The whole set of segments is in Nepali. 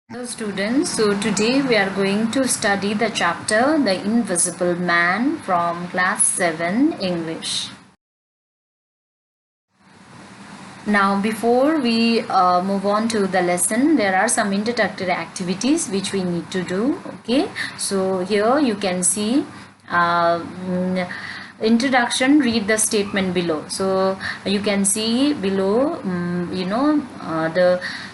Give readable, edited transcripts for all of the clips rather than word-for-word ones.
Hello students, so today we are going to study the chapter The Invisible Man from class 7 English. Now before we move on to the lesson, there are some introductory activities which we need to do. Okay, so here you can see introduction, read the statement below. So you can see below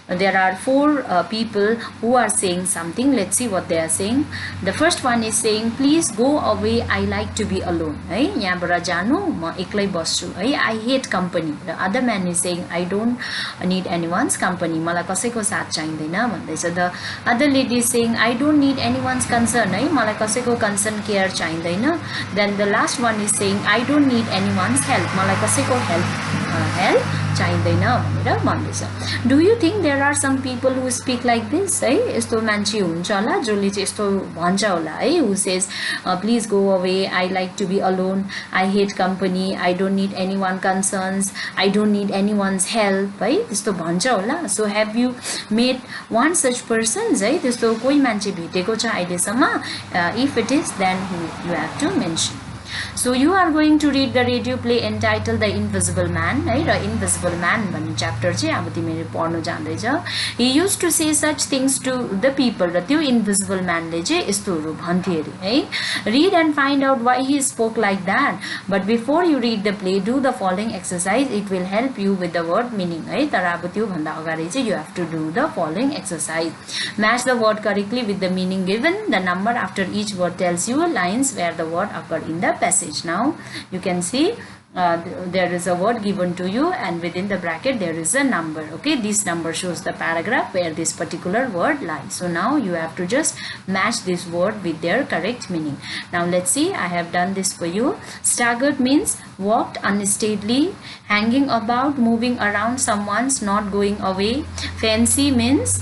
there are four people who are saying something. Let's see what they are saying. The first one is saying, please go away, I like to be alone. यहाँबाट जानु म एक्लै बस्छु है. I hate company. The other man is saying, I don't need anyone's company. मलाई कसैको साथ चाहिँदैन भन्दैछ. The other lady is saying, I don't need anyone's concern है. मलाई कसैको concern care चाहिँदैन. Then the last one is saying, I don't need anyone's help. मलाई कसैको help चाहिँदैन भनेर भन्दैछ. Do you think there are some people who speak like this? है यस्तो मान्छे हुन्छ होला जसले चाहिँ यस्तो भन्छ होला है. Who says, please go away, I like to be alone, I hate company, I don't need anyone concerns, I don't need anyone's help है त्यस्तो भन्छ होला. So have you met one such person? है त्यस्तो कोही मान्छे भेटेको छ अहिलेसम्म? If it is, then you have to mention. So you are going to read the radio play entitled The Invisible Man. Right? The Invisible Man भन्ने chapter चाहिँ अब तिमीले पढ्नु जान्दैछ. He used to say such things to the people. र त्यो invisible man ले चाहिँ यस्तोहरू भन्थे अरे है. Read and find out why he spoke like that. But before you read the play, do the following exercise. It will help you with the word meaning. है तर अब त्यो भन्दा अगाडि चाहिँ you have to do the following exercise. Match the word correctly with the meaning given. The number after each word tells you lines where the word occurred in the passage. Now you can see there is a word given to you and within the bracket there is a number. Okay, this number shows the paragraph where this particular word lies. So now you have to just match this word with their correct meaning. Now let's see, I have done this for you. Staggered means walked unsteadily, hanging about, moving around someone's, not going away. Fancy means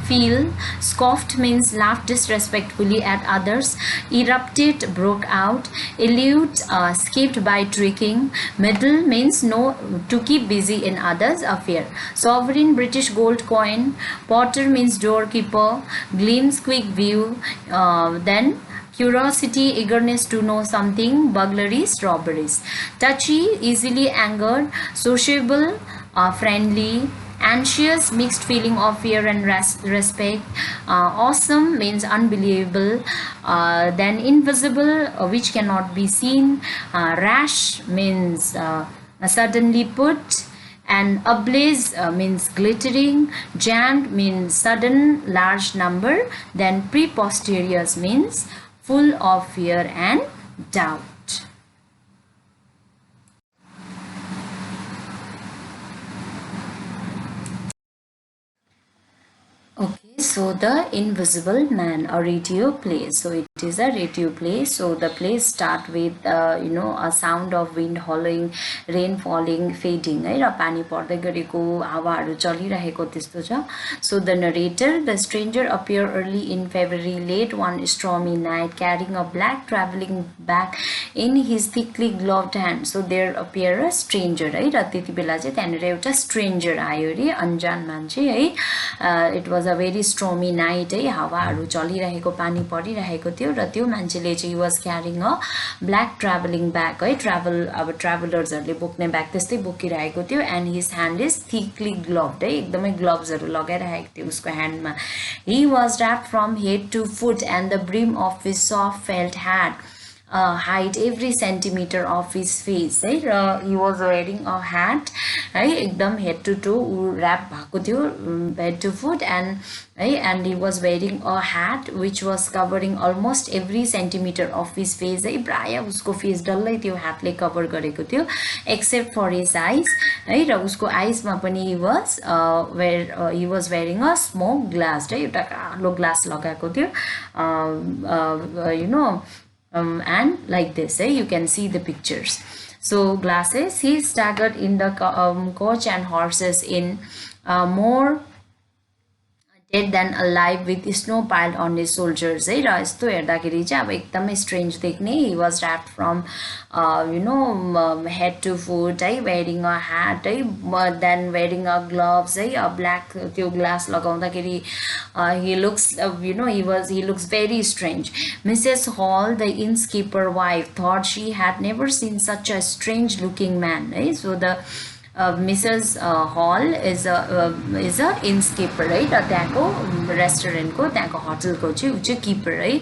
feel. Scoffed means laughed disrespectfully at others. Erupted, broke out. Elude, escaped by tricking. Middle means no, to keep busy in others' affair. Sovereign, British gold coin. Potter means doorkeeper. Glimpse, quick view. Then curiosity, eagerness to know something. Burglaries, robberies. Touchy, easily angered. Sociable, friendly. Anxious, mixed feeling of fear and respect. Awesome means unbelievable. Then invisible, which cannot be seen. Rash means suddenly put. And ablaze means glittering. Jammed means sudden, large number. Then preposterous means full of fear and doubt. Okay, so The Invisible Man, a radio play. So it is a radio play. So the play start with a sound of wind howling, rain falling, fading. है र पानी पर्दै गरेको हावाहरू चलिरहेको त्यस्तो छ. So the narrator, the stranger appeared early in February, late one stormy night, carrying a black traveling bag in his thickly gloved hand. So there appeared a stranger है र त्यति बेला चाहिँ त्यहाँनिर एउटा stranger आयो रे, अन्जान मान्छे है. It was a very stormy night है, हावाहरू चलिरहेको, पानी परिरहेको थियो र त्यो मान्छेले चाहिँ he was carrying a black traveling bag है, अब ट्राभलर्सहरूले बोक्ने ब्याग त्यस्तै बोकिरहेको थियो. and his hand is thickly gloved है, एकदमै ग्लोभ्सहरू लगाइरहेको थियो उसको ह्यान्डमा. he was wrapped from head to foot and the brim of his soft felt hat hide every centimeter of his face है. र he was wearing a hat है, एकदम head to toe wrap भएको थियो, head to foot and he was wearing a hat which was covering almost every centimeter of his face है. प्राय उसको फेस डल्लै त्यो हातले कभर गरेको थियो except for his eyes है. र उसको आइजमा पनि he was wearing a smoke glass है, एउटा कालो ग्लास लगाएको थियो. And like this, you can see the pictures. So glasses, he staggered in the coach and horses in more dead than alive with snow piled on his shoulders है र यस्तो हेर्दाखेरि चाहिँ अब एकदमै स्ट्रेन्ज देख्ने he was wrapped from head to foot है wearing a hat है then wearing a gloves है a black त्यो ग्लास लगाउँदाखेरि he looks he looks very strange. Mrs. Hall, the innkeeper wife, thought she had never seen such a strange looking man है so the Mrs. Hall is a innkeeper right त्यहाँको रेस्टुरेन्टको त्यहाँको होटलको चाहिँ उ चाहिँ किपर है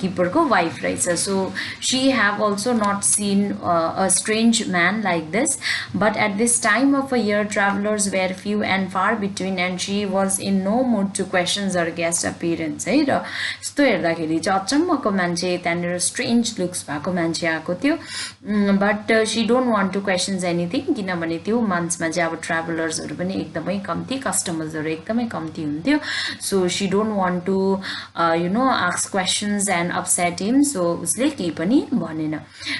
किपरको वाइफ रहेछ so she have also not seen a strange man like this but at this time of a year travelers were few and far between and she was in no mood to question her guest appearance है र यस्तो हेर्दाखेरि चाहिँ अचम्मको मान्छे त्यहाँनिर स्ट्रेन्ज लुक्स भएको मान्छे आएको थियो but she don't want to question anything किनभने त्यो मन्थ्समा चाहिँ अब ट्राभलर्सहरु पनि एकदमै कम्ती कस्टमर्सहरु एकदमै कम्ती हुन्थ्यो so she don't want to ask questions and upset him so उसले केही पनि भनेन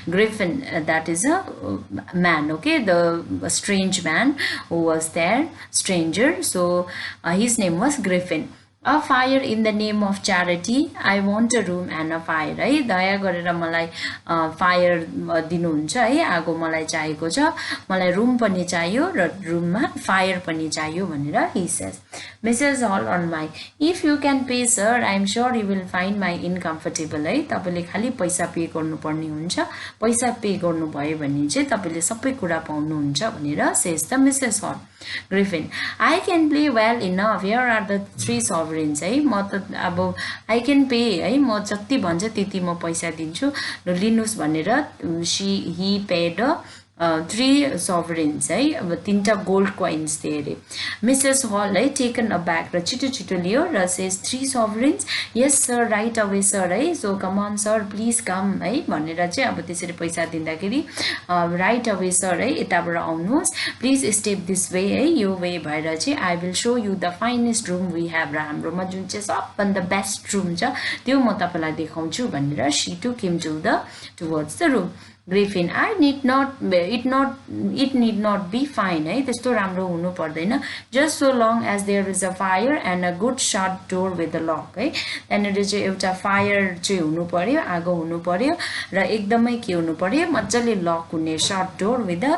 Griffin that is a man okay the strange man who was there stranger so his name was Griffin A fire in the name of charity. I want a room and a fire. है दया गरेर मलाई फायर दिनुहुन्छ है आगो मलाई चाहिएको छ मलाई रुम पनि चाहियो र रुममा फायर पनि चाहियो भनेर he says. Mrs. Hall on mic. If you can pay sir, I am sure you will find my incomfortable है तपाईले खाली पैसा पे गर्नुपर्ने हुन्छ पैसा पे गर्नुभयो भने चाहिँ तपाईले सबै कुरा पाउनुहुन्छ भनेर says the Mrs. Hall. Griffin. I can play well enough. Here are the 3 sovereigns है म त अब I can pay है म जति भन्छ त्यति म पैसा दिन्छु र लिनुस् भनेर he paid 3 sovereigns है अब 3टा गोल्ड कोइन्स दिए अरे मिसेस हल है टेकन अब्याक र छिटो छिटो लियो र says 3 sovereigns yes sir right away sir है so come on sir please come है भनेर चाहिँ अब त्यसरी पैसा दिँदाखेरि राइट अवे सर है यताबाट आउनुहोस् प्लिज स्टेप दिस वे है यो वे भएर चाहिँ I will show you the finest room we have र हाम्रोमा जुन चाहिँ सबभन्दा बेस्ट रुम छ त्यो म तपाईलाई देखाउँछु भनेर she took him towards the room Griffin, it need not be fine है त्यस्तो राम्रो हुनु पर्दैन just so long as there is a fire and a good shut door with a lock है त्यहाँनिर चाहिँ एउटा फायर चाहिँ हुनु पर्यो आगो हुनु पर्यो र एकदमै के हुनु पर्यो मज्जाले लक हुने shut door with a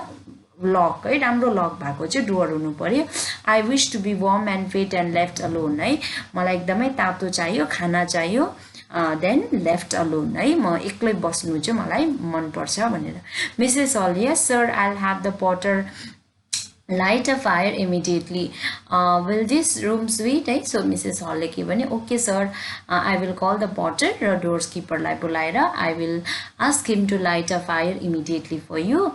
lock है राम्रो लक भएको चाहिँ डोर हुनु पर्यो I wish to be warm and fed and left alone है मलाई एकदमै तातो चाहियो खाना चाहियो then left alone है म एक्लै बस्नु चाहिँ मलाई मन पर्छ भनेर Mrs. Hall yes sir I'll have the porter light a fire immediately will this room suit है so Mrs. Hall ले के भने okay sir I will call the porter र doors keeper लाई बोलाएर I will ask him to light a fire immediately for you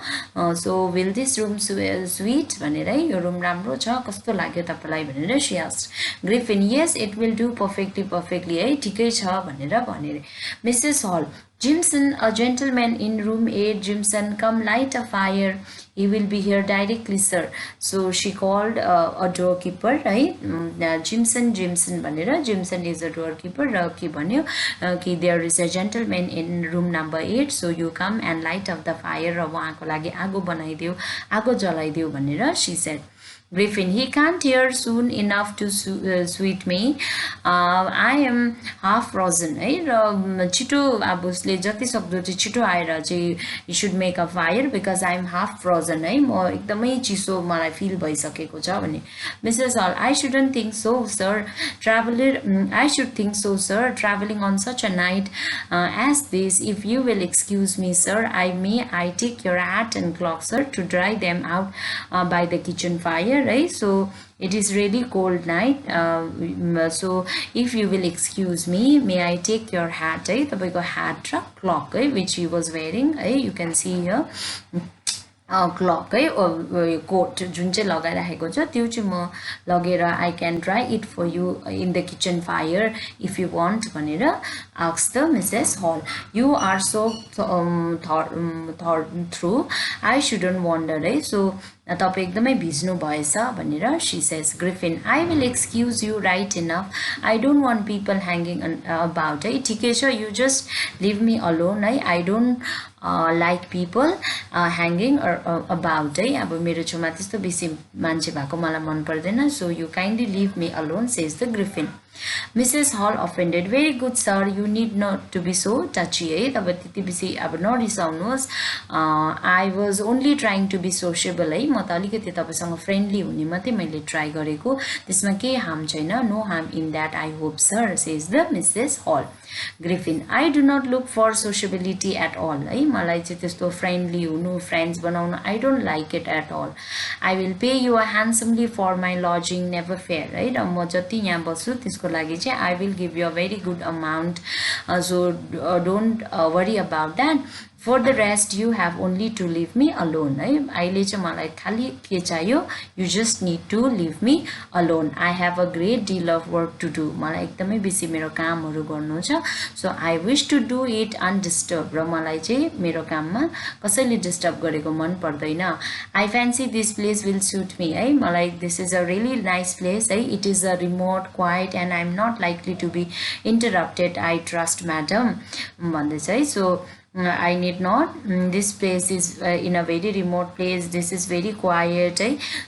so will this room suit भनेर है यो रुम राम्रो छ कस्तो लाग्यो तपाईलाई भनेर she asked Griffin yes it will do perfectly है ठिकै छ भनेर भने Mrs. Hall Jimson, a gentleman in room 8, Jimson, come light a fire. He will be here directly, sir. So she called a doorkeeper, right? Jimson भनेर Jimson is a doorkeeper. के भन्यो कि there is a gentleman in room number 8, so you come and light up the fire. र उहाँको लागि आगो बनाइदियो, आगो जलाइदियो भनेर she said. Griffin, he can't hear soon enough to sweet me. I am half frozen है र छिटो अब उसले जति सक्दो चाहिँ छिटो आएर चाहिँ you should make a fire because I am half frozen है म एकदमै चिसो मलाई फिल भइसकेको छ भने Mrs. Hall I shouldn't think so sir I should think so sir traveling on such a night as this if you will excuse me sir I take your hat and cloak sir to dry them out by the kitchen fire right so it is really cold night so if you will excuse me may I take your hat है तपाईको hat र cloak है which he was wearing है you can see here clock है कोट जुन चाहिँ लगाइराखेको छ त्यो चाहिँ म लगेर I can dry it for you in the kitchen fire if you want भनेर asked the Mrs. Hall you are so thought through I shouldn't wonder है so तपाईँ एकदमै भिज्नु भएछ भनेर she says. Griffin, I will excuse you right enough. I don't want people hanging about है ठिकै छ you just leave me alone है I don't like people hanging about है अब मेरो छेउमा त्यस्तो बेसी मान्छे भएको मलाई मन पर्दैन so you kindly leave me alone says the Griffin. Mrs. Hall offended. Very good sir, you need not to be so touchy है तपाईँ त्यति बेसी अब नरिसाउनुहोस् I was only trying to be sociable है म त अलिकति तपाईसँग फ्रेन्डली हुने मात्रै मैले ट्राई गरेको त्यसमा केही हार्म छैन no harm in that I hope sir says the Mrs. Hall. Griffin, I do not look for sociability at all है मलाई चाहिँ त्यस्तो फ्रेन्डली हुनु फ्रेन्ड्स बनाउनु I don't like it at all. I will pay you handsomely for my lodging never fear है र म जति यहाँ बस्छु त्यसको लागि चाहिँ I will give you a very good amount so don't worry about that. For the rest you have only to leave me alone है अहिले चाहिँ मलाई खाली के चाहियो you just need to leave me alone. I have a great deal of work to do मलाई एकदमै बेसी मेरो कामहरु गर्नु छ so I wish to do it undisturbed र मलाई चाहिँ मेरो काममा कसैले डिस्टर्ब गरेको मन पर्दैन. I fancy this place will suit me है मलाई this is a really nice place है it is a remote quiet and I am not likely to be interrupted I trust madam भन्दैछ है so I need not this place is in a very remote place this is very quiet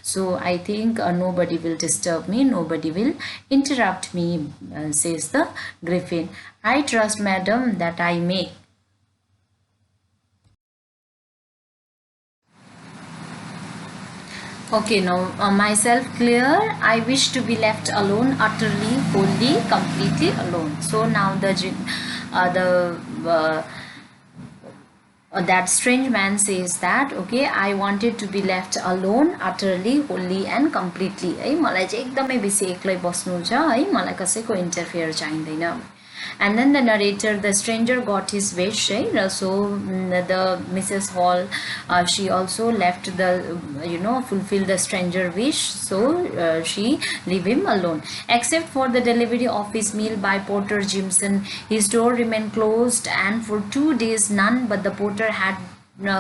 so I think nobody will disturb me nobody will interrupt me says the Griffin. I trust madam that I may. Okay, now myself clear. I wish to be left alone, utterly, wholly, completely alone. So now that strange man says that okay I wanted to be left alone utterly wholly and completely है मलाई चाहिँ एकदमै बेसी एक्लै बस्नु छ है मलाई कसैको इन्टरफियर चाहिँदैन. And then the narrator the stranger got his wish right? So the Mrs. Hall she also left the fulfill the stranger wish so she leave him alone except for the delivery of his meal by Porter Jimson. His door remained closed and for 2 days none but the porter had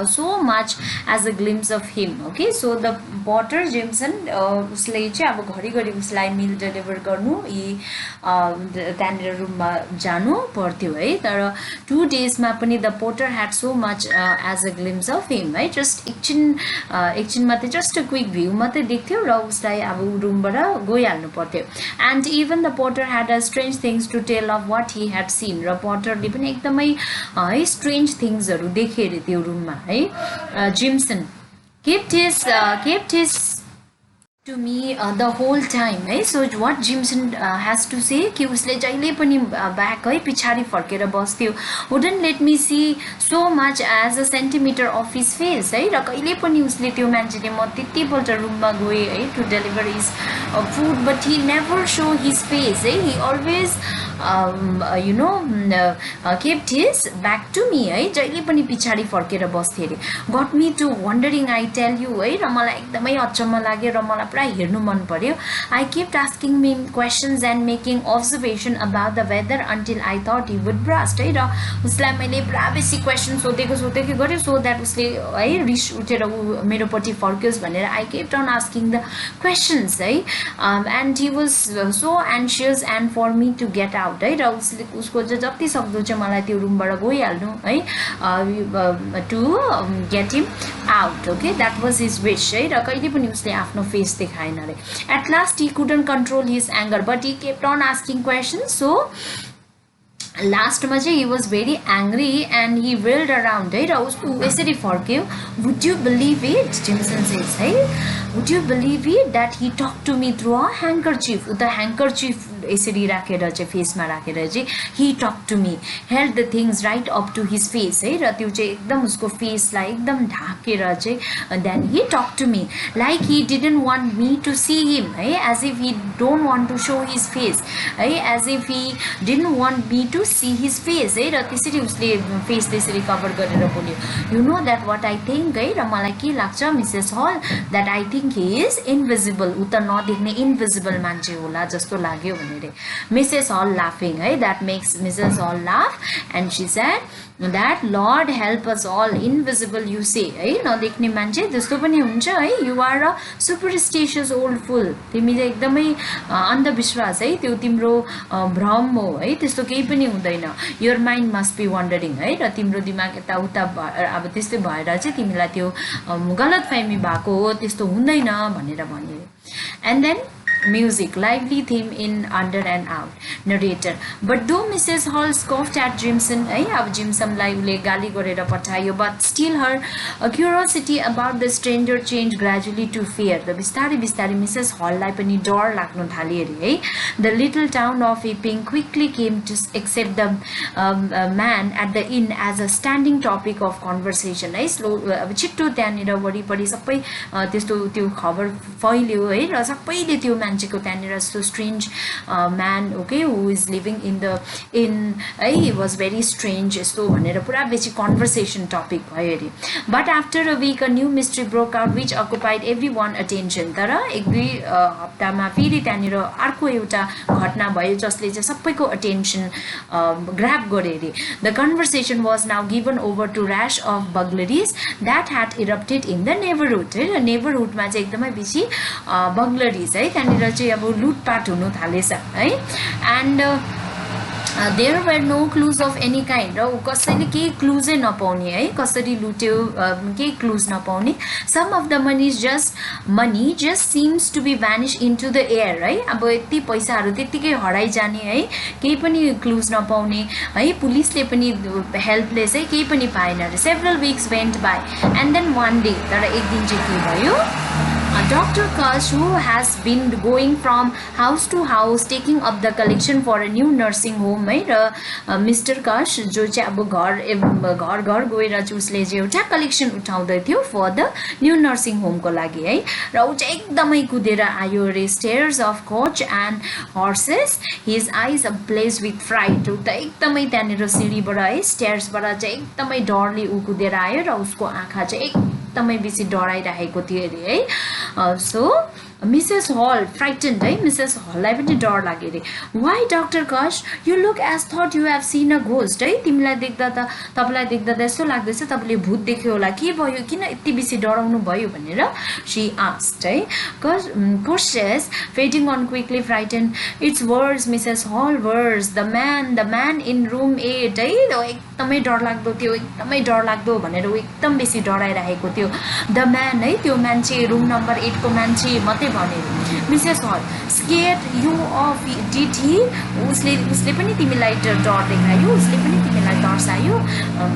so much as a glimpse of him. Okay, so the Porter Jimson उसले चाहिँ अब घरिघरि उसलाई मिल डेलिभर गर्नु त्यहाँनिर रुममा जानु पर्थ्यो है तर 2 डेजमा पनि the porter had so much as a glimpse of him है जस्ट एकछिन मात्रै जस्ट अ क्विक भ्यू मात्रै देख्थ्यो र उसलाई अब रुमबाट गइहाल्नु पर्थ्यो. And even the porter had a strange things to tell of what he had seen र पोर्टरले पनि एकदमै है स्ट्रेन्ज थिङ्सहरू देखे अरे त्यो रुममा है. Jimson kept his to me the whole time है so what Jimson has to say कि उसले जहिले पनि back है पिछाडी फर्केर बस्थ्यो wouldn't let me see so much as a centimeter of his face है र कहिले पनि उसले त्यो मान्छेले म त्यतिपल्ट रुममा गए है to deliver his food but he never show his face है he always kept his back to me है जहिले पनि पिछाडी फर्केर बस्थे अरे. got me to wondering I tell you है र मलाई एकदमै अचम्म लाग्यो र मलाई पुरा हेर्नु मन पर्यो. I kept asking him questions and making observation about the weather until I thought he would burst है र उसलाई मैले पुरा बेसी क्वेसन सोधेको गर्यो so that उसले है रिस उठेर मेरोपट्टि फर्कियोस् भनेर I kept on asking the questions है and he was so anxious and for me to get out है र उसको जति सक्दो चाहिँ मलाई त्यो रुमबाट गइहाल्नु है to get him out. Okay, that was his wish है र कहिले पनि उसले आफ्नो फेस देखाएन अरे. At last he couldn't control his anger but he kept on asking questions so last मा चाहिँ he was very angry and he whirled around है र उसको यसरी फर्क्यो. Would you believe it? Jimson says है would you believe it that he talked to me through a handkerchief उता handkerchief यसरी राखेर चाहिँ फेसमा राखेर चाहिँ he talked to me held the things right up to his face है र त्यो चाहिँ एकदम उसको फेसलाई एकदम ढाकेर चाहिँ then he talked to me like he didn't want me to see him है as if he don't want to show his face है as if he didn't want me to see his face है र त्यसरी उसले फेस त्यसरी कभर गरेर बोल्यो. You know that what I think है र मलाई के लाग्छ Mrs. Hall that I think think he is invisible, उता नदेख्ने invisible मान्छे होला जस्तो लाग्यो भनेर Mrs. Hall laughing है that makes Mrs. Hall laugh and she said that Lord help us all invisible you say है नदेख्ने मान्छे जस्तो पनि हुन्छ है you are a superstitious old fool तिमी चाहिँ एकदमै अन्धविश्वास है त्यो तिम्रो भ्रम हो है त्यस्तो केही पनि हुँदैन your mind must be wandering है र तिम्रो दिमाग यता उता अब त्यस्तै भएर चाहिँ तिमीलाई त्यो गलतफहमी भएको हो त्यस्तो हुँदैन भनेर भन्यो and then music lively theme in under and out narrator but though Mrs. Hall scoffed at Jimson है अब जिम्सनलाई उले गाली गरेर पठायो but still her curiosity about the stranger changed gradually to fear the बिस्तारै बिस्तारै Mrs. Hall लाई पनि डर लाग्न थाल्यो रे है the little town of Epping quickly came to accept the man at the inn as a standing topic of conversation है अब छिट्टो त्यहाँनिर वरिपरि सबै त्यस्तो त्यो खबर फैल्यो है र सबैले त्यो मान्छेको त्यहाँनिर so strange man okay who is living in the inn he was very strange यस्तो भनेर पुरा बेसी conversation topic भयो रे but after a week a new mystery broke out which occupied everyone attention तर एक दुई हप्तामा फेरि त्यहाँनिर अर्को एउटा घटना भयो जसले चाहिँ सबैको attention grab गरे रे the conversation was now given over to rash of burglaries that had erupted in the neighborhood है neighborhood मा चाहिँ एकदमै बेसी burglaries है त्यहाँनिर चाहिँ अब लुटपाट हुन थालेछ है and there were no clues of any kind र कसैले केही क्लुज नपाउने है कसरी लुट्यो केही क्लुज नपाउने some of the money just seems to be vanished into the air है अब यति पैसाहरु त्यतिकै हराइ जाने है केही पनि क्लुज नपाउने है पुलिसले पनि हेल्पलेस है केही पनि पाएन several weeks went by and then one day तर एक दिन चाहिँ के भयो Dr. Kash, who has been going from house to house taking up the collection for a new nursing home है र Mr. Kash जो चाहिँ अब घर घर गएर चाहिँ उसले चाहिँ एउटा कलेक्सन उठाउँदै थियो for the new nursing home को लागि है र उ चाहिँ एकदमै कुदेर आयो रे stairs of coach and horses his eyes ablaze with fright उ त एकदमै त्यहाँनिर सिडीबाट है स्टेयर्सबाट चाहिँ एकदमै डरले उ कुदेर आयो र उसको आँखा चाहिँ एकदमै बेसी डराइरहेको थियो रे है so Mrs. Hall frightened है Mrs. Hall लाई पनि डर लाग्यो रे why Dr. Kash you look as thought you have seen a ghost है तिमीलाई देख्दा त तपाईलाई देख्दा त यस्तो लाग्दैछ तपाईले भूत देख्यो होला के भयो किन यति बेसी डराउनु भयो भनेर she asked है cautious fading on quickly frightened it's worse Mrs. Hall worse the man in room 8 है एकदमै डर लाग्दो भनेर उ एकदम बेसी डराइरहेको थियो the man है त्यो मान्छे रुम नम्बर 8 को मान्छे मात्रै भने Mrs. Hall scared you of did he उसले पनि तिमीलाई डर देखायो उसले पनि तिमीलाई तर्सायो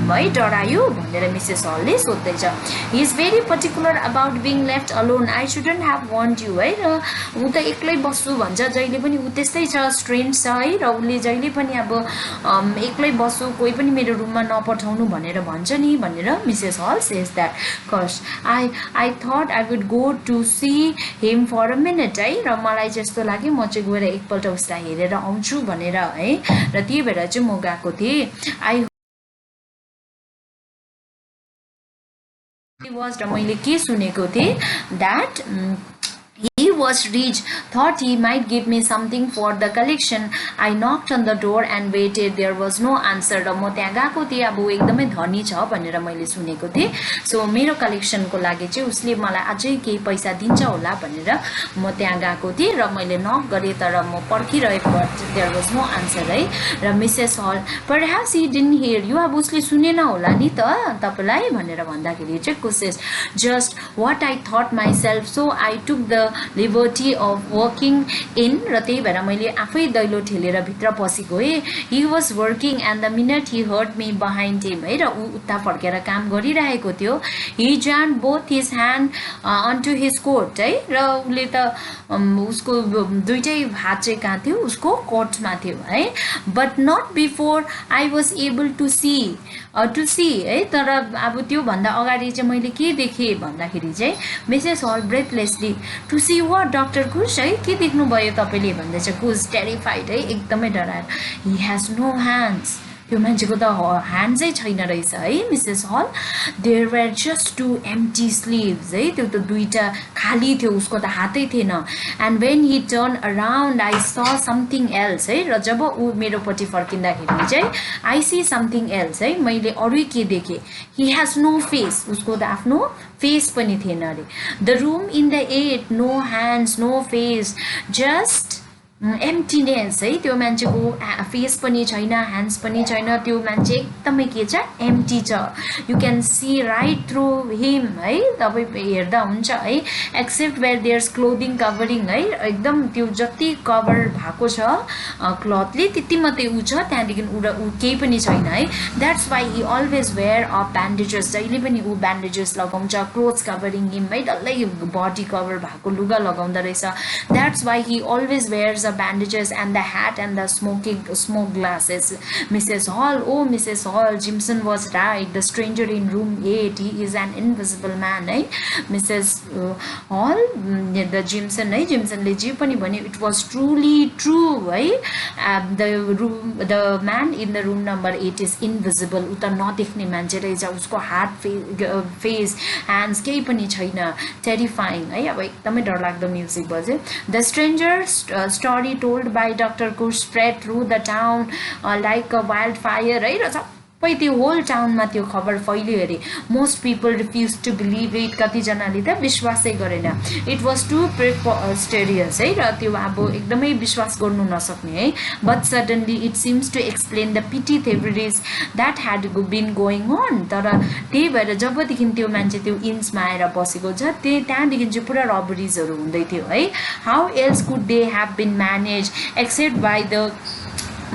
है डरायो भनेर Mrs. Hall ले सोध्दैछ he is very particular about being left alone I shouldn't have warned you है र उ त एक्लै बस्छु भन्छ जहिले पनि उ त्यस्तै छ स्ट्रेन्ज छ है र उले जहिले पनि अब एक्लै बस्छु कोही पनि मेरो रुममा नपठाउनु भनेर भन्छ नि भनेर Mrs. Hall says that cause I thought I would go to see him for a minute है र मलाई जस्तो लाग्यो म चाहिँ गएर एकपल्ट उसलाई हेरेर आउँछु भनेर है र त्यही भएर चाहिँ म गएको थिए I was र मैले के सुनेको थिए that he was rich thought he might give me something for the collection I knocked on the door and waited there was no answer र म त्यहाँ गएको थिए अब एकदमै धनी छ भनेर मैले सुनेको थिए सो मेरो कलेक्सन को लागि चाहिँ उसले मलाई अझै केही पैसा दिन्छ होला भनेर म त्यहाँ गएको थिए र मैले नक गरे तर म पर्खिरहेको but there was no answer है र Mrs. Hall perhaps he didn't hear you अब उसले सुनेन होला नि त तपाईलाई भनेर भन्दाखेरि चाहिँ causes just what I thought myself so I took the liberty of walking in र त्यही भएर मैले आफै दैलो ठेलेर भित्र पसी गए he was working and the minute he heard me behind him है र उ उता फर्केर काम गरिरहेको थियो he jammed both his hand onto his coat है र उले त उसको दुईटै हात चाहिँ कहाँ थियो उसको कोटमा थियो है but not before I was able to see है तर अब त्यो भन्दा अगाडि चाहिँ मैले के देखे भन्दाखेरि चाहिँ Mrs. Hall breathlessly to see what Dr. Kush है के देख्नु भयो तपाईले भन्दै चाहिँ Kush terrified है एकदमै डराएर he has no hands त्यो मान्छेको त ह्यान्ड चाहिँ छैन रहेछ है Mrs Hall there were just two empty sleeves है त्यो त दुईटा खाली थियो उसको त हातै थिएन and when he turn around I स समथिङ एल्स है र जब ऊ मेरोपट्टि फर्किँदाखेरि चाहिँ आई सी समथिङ एल्स है मैले अरू के देखेँ ही हेज नो फेस उसको त आफ्नो फेस पनि थिएन अरे the room in the at no hands no face just emptiness है त्यो मान्छेको फेस पनि छैन ह्यान्ड्स पनि छैन त्यो मान्छे एकदमै के छ एम्प्टी छ you can see right through him है तपाईँ हेर्दा हुन्छ है except where there's clothing covering है एकदम त्यो जति कभर भएको छ क्लथले त्यति मात्रै ऊ छ त्यहाँदेखि ऊ केही पनि छैन है that's why he always wear a bandages जहिले पनि ऊ ब्यान्डेजेस लगाउँछ क्लोथ्स कभरिङ हिम है डल्लै बडी कभर भएको लुगा लगाउँदो रहेछ that's why he always wears the bandages and the hat and the smoke glasses. Mrs. Hall, oh Mrs. Hall, Jimson was right. The stranger in room 8, he is an invisible man. Eh? Mrs. Hall, the Jimson, Jimson le je pani bhanyo, it was truly true. The man in the room number 8 is invisible. Uta नदेख्ने मान्छे रहेछ उसको हात फेस ह्यान्ड्स केही पनि छैन टेरिफाइङ है अब एकदमै डरलाग्दो म्युजिक बज्यो the stranger story told by Dr. Kush spread through the town like a wildfire है र सबै त्यो होल टाउनमा त्यो खबर फैलियो अरे most people refuse to believe it कतिजनाले त विश्वासै गरेन इट वाज टु प्रिपोस्टेरियस है र त्यो अब एकदमै विश्वास गर्नु नसक्ने है but suddenly it seems to explain the petty thieveries that had been going on तर त्यही भएर जबदेखि त्यो मान्छे त्यो इन्समा आएर बसेको छ त्यहाँदेखि चाहिँ पुरा रबरिजहरू हुँदै थियो है how else could they have been manage except by the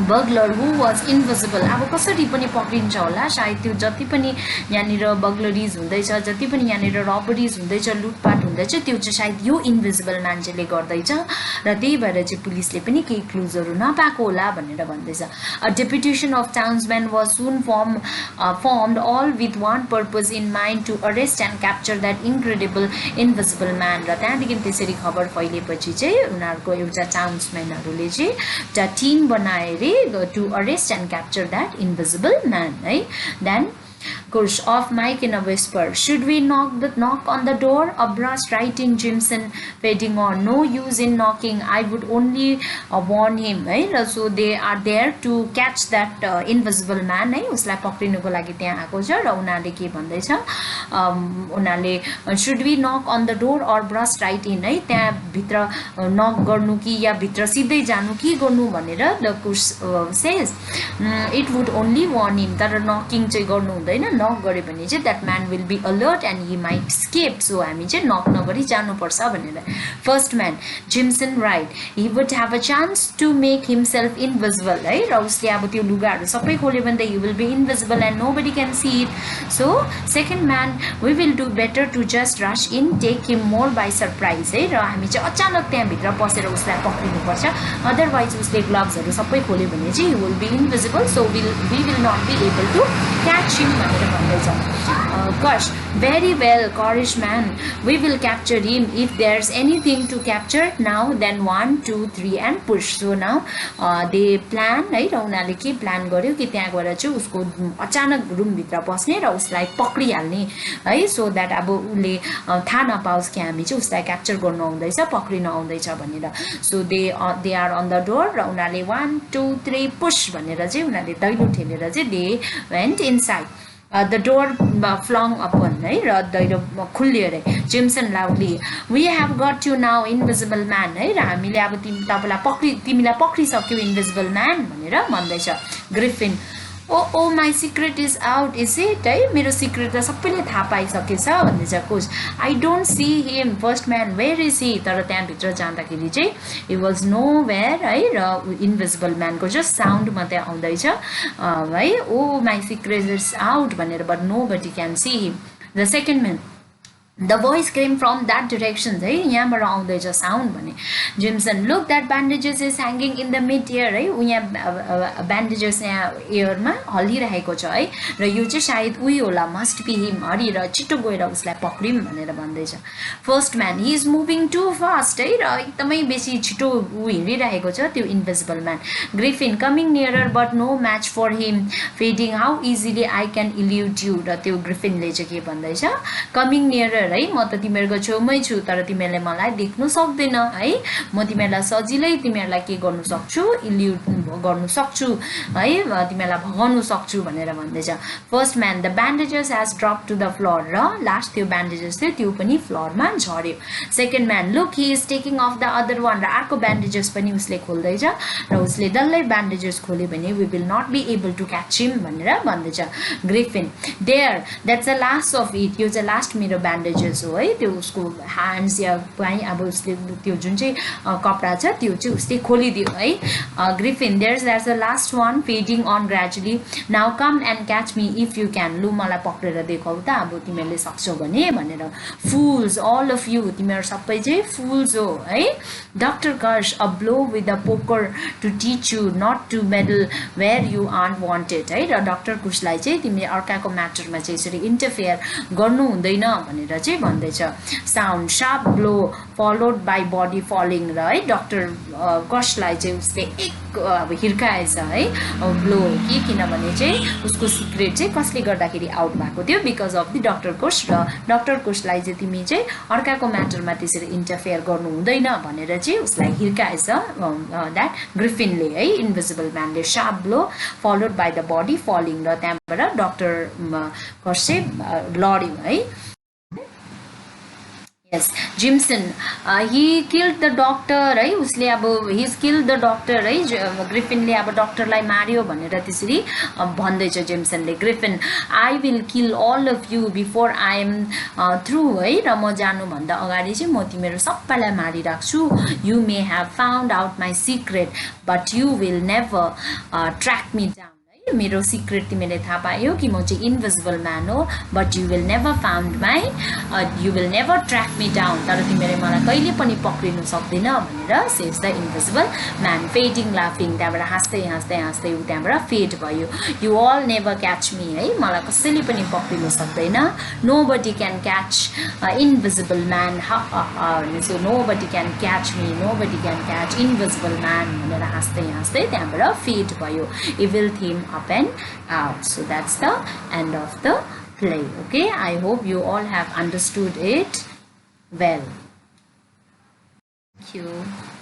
burglar who was invisible अब कसरी पनि पक्रिन्छ होला सायद त्यो जति पनि यहाँनिर बगलरिज हुँदैछ जति पनि यहाँनिर रबरिज हुँदैछ लुटपाट हुँदैछ त्यो चाहिँ सायद यो इन्भिजिबल मान्छेले गर्दैछ र त्यही भएर चाहिँ पुलिसले पनि केही क्लुजहरू नपाएको होला भनेर भन्दैछ a deputation of townsmen was soon formed all with one purpose in mind to arrest and capture that incredible invisible man र त्यहाँदेखि त्यसरी खबर फैलेपछि चाहिँ उनीहरूको एउटा टाउन्सम्यानहरूले चाहिँ एउटा टिम बनाएर to arrest and capture that invisible man, right? Then Kush off mic in a whisper. Should we knock on the door? A burst right in Jimson fading on. No use in knocking. I would only warn him. Right? So they are there to catch that invisible man. Right? उसलाई पक्रिनुको लागि त्यहाँ आएको छ र उनीहरूले के भन्दैछ उनीहरूले should we knock on the door or burst right in है त्यहाँ भित्र नक गर्नु कि या भित्र सिधै जानु कि गर्नु भनेर the Kush says it would only warn him तर knocking चाहिँ गर्नु हुँदैन नक गरे भने चाहिँ that man will be alert and he might escape so हामी चाहिँ नक नगरी जानुपर्छ भनेर first man Jimson right he would have a chance to make himself invisible है र उसले अब त्यो लुगाहरू सबै खोल्यो भने त he will be invisible and nobody can see it so second man we will do better to just rush in take him more by surprise है र हामी चाहिँ अचानक त्यहाँभित्र पसेर उसलाई पक्रिनुपर्छ अदरवाइज उसले ग्लभ्सहरू सबै खोल्यो भने चाहिँ he will be invisible so we will not be able to catch him भनेर Gosh, very well, Corish man. We will capture him. If there's anything to capture now, then 1, 2, 3 and push. So now they plan, right? उनीहरूले के प्लान गर्यो कि त्यहाँ गएर चाहिँ उसको अचानक रुमभित्र पस्ने र उसलाई पक्रिहाल्ने है सो द्याट अब उसले थाहा नपाओस् कि हामी चाहिँ उसलाई क्याप्चर गर्नु आउँदैछ पक्रिन आउँदैछ भनेर so they are on the door र उनीहरूले 1, 2, 3 पुश भनेर चाहिँ उनीहरूले दैलो ठेलेर चाहिँ they went inside the door flung open र दैलो खुल्यो अरे jimson loudly we have got you now invisible man है र हामीले अब तिमीलाई पक्रिसक्यौ इन्भिजिबल म्यान भनेर भन्दैछ Griffin oh my secret is out is it है मेरो सिक्रेट त सबैले थाहा पाइसकेछ भन्दैछ coach I don't see him first man where is he तर त्यहाँभित्र जाँदाखेरि चाहिँ हि वाज नो वेयर है र इन्भिजिबल म्यानको जस्ट साउन्ड मात्रै आउँदैछ है oh my secret is out भनेर but nobody can see him the second man The voice came from that direction, है यहाँबाट आउँदैछ साउन्ड भने jimson look that bandages is hanging in the mid air है उ यहाँ bandages यहाँ एयरमा हल्लिरहेको छ है र यो चाहिँ सायद उही होला must be him हरि र छिटो गएर उसलाई पक्रिम भनेर भन्दैछ first man he is moving too fast है र एकदमै बेसी छिटो उ हिँडिरहेको छ त्यो invisible man Griffin coming nearer but no match for him fading how easily I can elude you र त्यो ग्रिफिनले चाहिँ के भन्दैछ कमिङ नियरर है म त तिमीहरुको छेउमै छु तर तिमीहरुले मलाई देख्न सक्दैन है म तिमीहरुलाई सजिलै तिमीहरुलाई के गर्न सक्छु इल्युड गर्न सक्छु है तिमीहरुलाई भगाउन सक्छु भनेर भन्दैछ first man the bandages has dropped to the floor र लास्ट त्यो bandages थियो त्यो पनि फ्लोरमा झर्यो second man look he is taking off the other one र अर्को bandages पनि उसले खोल्दैछ र उसले डल्लै bandages खोल्यो भने we will not be able to catch him भनेर भन्दैछ Griffin there that's the last of it यो चाहिँ लास्ट मेरो bandages हो है त्यो उसको ह्यान्ड्स या पाइ अब उसले त्यो जुन चाहिँ कपडा छ त्यो चाहिँ उसले खोलिदियो है Griffin there's the last one fading on gradually now come and catch me if you can लु मलाई पक्रेर देखाउ त अब तिमीले सक्छौ भने भनेर fools all of you तिमीहरु सबै चाहिँ fools हो है doctor curse a blow with a poker to teach you not to meddle where you aren't wanted है र डाक्टर कुशलाई चाहिँ तिमीले अर्काको म्याटरमा चाहिँ यसरी इन्टरफेयर गर्नु हुँदैन भनेर चाहिँ भन्दैछ sound sharp blow followed by body falling र है डाक्टर कशलाई चाहिँ उसले एक अब हिर्काएछ है ब्लो कि किनभने चाहिँ उसको सिक्रेट चाहिँ कसले गर्दाखेरि आउट भएको थियो बिकज अफ द डाक्टर कोश र डाक्टर कोशलाई चाहिँ तिमी चाहिँ अर्काको म्याटरमा त्यसरी इन्टरफेयर गर्नु हुँदैन भनेर चाहिँ उसलाई हिर्काएछ द्याट ग्रिफिनले है इन्भिजिबल म्यानले sharp blow followed by the body falling र त्यहाँबाट डाक्टर कोश चाहिँ लड्यो है Yes, Jimson. He killed the doctor, right? उसले अब he's killed the doctor, right? ग्रिफिनले अब डक्टरलाई मार्यो भनेर त्यसरी भन्दैछ जिम्सनले Griffin I will kill all of you before I am through है र म जानु भन्दा अगाडि चाहिँ म तिमीहरु सबैलाई मारिराख्छु You may have found out my secret but you will never track me down मेरो सिक्रेट तिमीले थाहा पायो कि म चाहिँ इन्भिजिबल म्यान हो but you will never found my you will never track me down तर तिमीले मलाई कहिले पनि पक्रिनु सक्दैन भनेर says the invisible man fading लाफिङ त्यहाँबाट हाँस्दै हाँस्दै हाँस्दै उ त्यहाँबाट फेड भयो you'll never catch me है मलाई कसैले पनि पक्रिनु सक्दैन nobody can catch invisible man so nobody can catch me nobody can catch invisible man भनेर हाँस्दै हाँस्दै त्यहाँबाट फेड भयो evil theme up and out. So that's the end of the play. Okay, I hope you all have understood it well. Thank you.